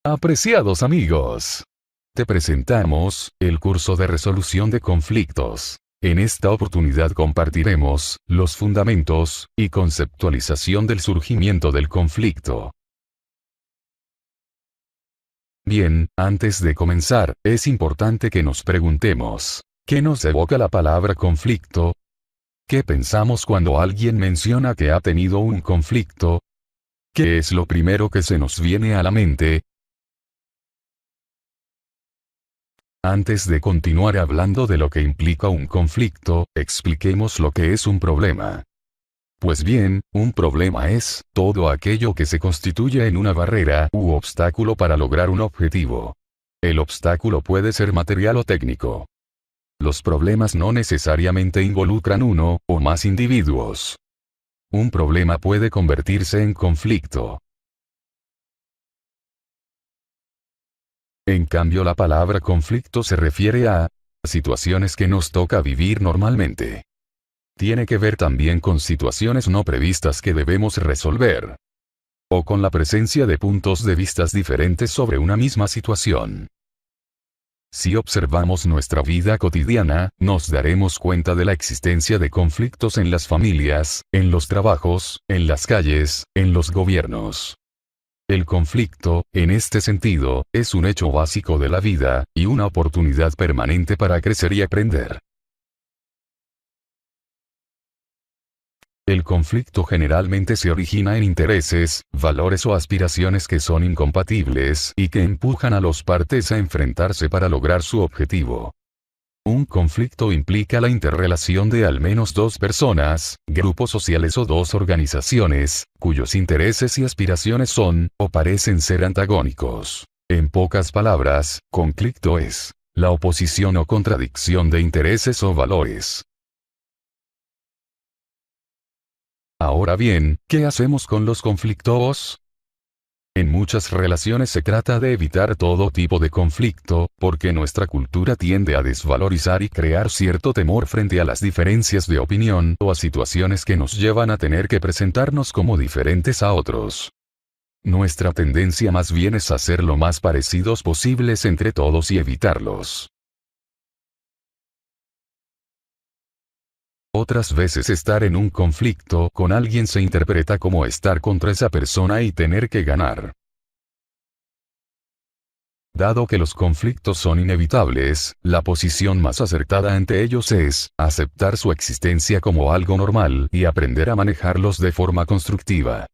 Apreciados amigos, te presentamos el curso de resolución de conflictos. En esta oportunidad compartiremos los fundamentos y conceptualización del surgimiento del conflicto. Bien, antes de comenzar, es importante que nos preguntemos, ¿qué nos evoca la palabra conflicto? ¿Qué pensamos cuando alguien menciona que ha tenido un conflicto? ¿Qué es lo primero que se nos viene a la mente? Antes de continuar hablando de lo que implica un conflicto, expliquemos lo que es un problema. Pues bien, un problema es todo aquello que se constituye en una barrera u obstáculo para lograr un objetivo. El obstáculo puede ser material o técnico. Los problemas no necesariamente involucran uno o más individuos. Un problema puede convertirse en conflicto. En cambio, la palabra conflicto se refiere a situaciones que nos toca vivir normalmente. Tiene que ver también con situaciones no previstas que debemos resolver. O con la presencia de puntos de vista diferentes sobre una misma situación. Si observamos nuestra vida cotidiana, nos daremos cuenta de la existencia de conflictos en las familias, en los trabajos, en las calles, en los gobiernos. El conflicto, en este sentido, es un hecho básico de la vida, y una oportunidad permanente para crecer y aprender. El conflicto generalmente se origina en intereses, valores o aspiraciones que son incompatibles y que empujan a las partes a enfrentarse para lograr su objetivo. Un conflicto implica la interrelación de al menos dos personas, grupos sociales o dos organizaciones, cuyos intereses y aspiraciones son, o parecen ser antagónicos. En pocas palabras, conflicto es la oposición o contradicción de intereses o valores. Ahora bien, ¿qué hacemos con los conflictos? En muchas relaciones se trata de evitar todo tipo de conflicto, porque nuestra cultura tiende a desvalorizar y crear cierto temor frente a las diferencias de opinión o a situaciones que nos llevan a tener que presentarnos como diferentes a otros. Nuestra tendencia más bien es hacer lo más parecidos posibles entre todos y evitarlos. Otras veces estar en un conflicto con alguien se interpreta como estar contra esa persona y tener que ganar. Dado que los conflictos son inevitables, la posición más acertada ante ellos es aceptar su existencia como algo normal y aprender a manejarlos de forma constructiva.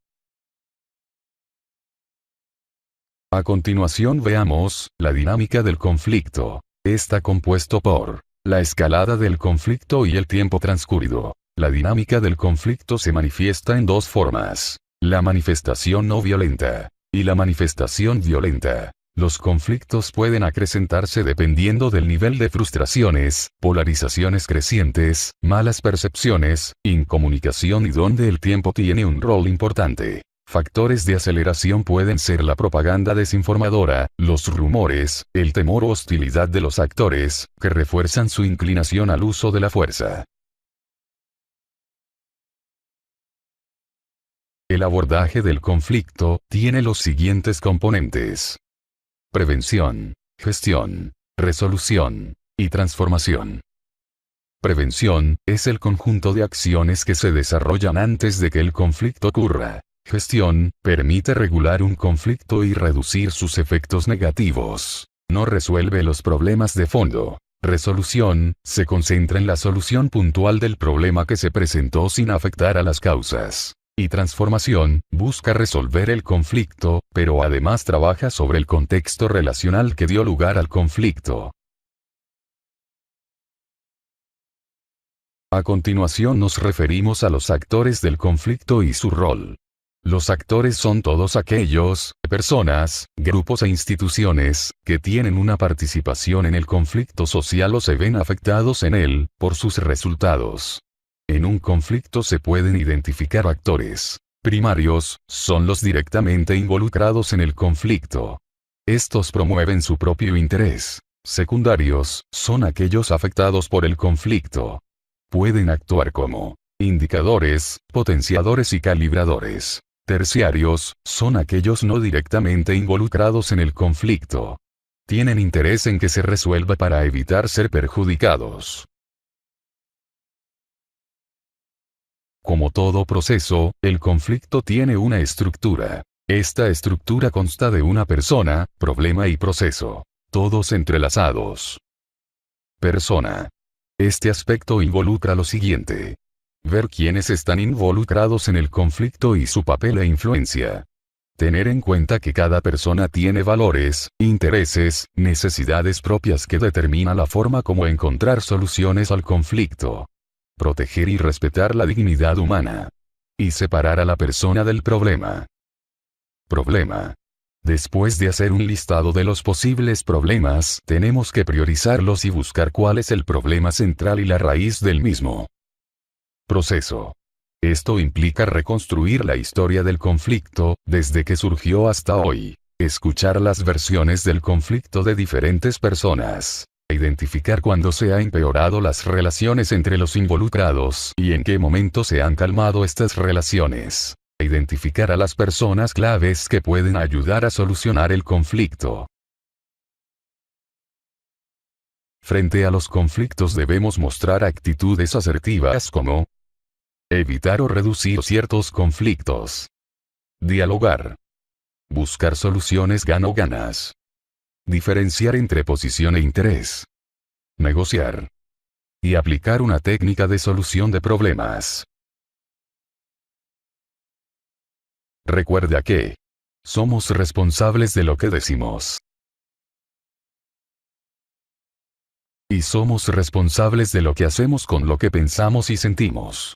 A continuación veamos la dinámica del conflicto. Está compuesto por la escalada del conflicto y el tiempo transcurrido. La dinámica del conflicto se manifiesta en dos formas: la manifestación no violenta y la manifestación violenta. Los conflictos pueden acrecentarse dependiendo del nivel de frustraciones, polarizaciones crecientes, malas percepciones, incomunicación y donde el tiempo tiene un rol importante. Factores de aceleración pueden ser la propaganda desinformadora, los rumores, el temor o hostilidad de los actores, que refuerzan su inclinación al uso de la fuerza. El abordaje del conflicto tiene los siguientes componentes: prevención, gestión, resolución y transformación. Prevención es el conjunto de acciones que se desarrollan antes de que el conflicto ocurra. Gestión permite regular un conflicto y reducir sus efectos negativos. No resuelve los problemas de fondo. Resolución se concentra en la solución puntual del problema que se presentó sin afectar a las causas. Y transformación busca resolver el conflicto, pero además trabaja sobre el contexto relacional que dio lugar al conflicto. A continuación nos referimos a los actores del conflicto y su rol. Los actores son todos aquellos, personas, grupos e instituciones, que tienen una participación en el conflicto social o se ven afectados en él, por sus resultados. En un conflicto se pueden identificar actores. Primarios, son los directamente involucrados en el conflicto. Estos promueven su propio interés. Secundarios, son aquellos afectados por el conflicto. Pueden actuar como indicadores, potenciadores y calibradores. Terciarios, son aquellos no directamente involucrados en el conflicto. Tienen interés en que se resuelva para evitar ser perjudicados. Como todo proceso, el conflicto tiene una estructura. Esta estructura consta de una persona, problema y proceso, todos entrelazados. Persona. Este aspecto involucra lo siguiente. Ver quiénes están involucrados en el conflicto y su papel e influencia. Tener en cuenta que cada persona tiene valores, intereses, necesidades propias que determina la forma como encontrar soluciones al conflicto. Proteger y respetar la dignidad humana. Y separar a la persona del problema. Problema. Después de hacer un listado de los posibles problemas, tenemos que priorizarlos y buscar cuál es el problema central y la raíz del mismo. Proceso. Esto implica reconstruir la historia del conflicto, desde que surgió hasta hoy. Escuchar las versiones del conflicto de diferentes personas. Identificar cuándo se han empeorado las relaciones entre los involucrados y en qué momento se han calmado estas relaciones. Identificar a las personas claves que pueden ayudar a solucionar el conflicto. Frente a los conflictos debemos mostrar actitudes asertivas como evitar o reducir ciertos conflictos. Dialogar. Buscar soluciones gano-ganas. Diferenciar entre posición e interés. Negociar. Y aplicar una técnica de solución de problemas. Recuerda que somos responsables de lo que decimos. Y somos responsables de lo que hacemos con lo que pensamos y sentimos.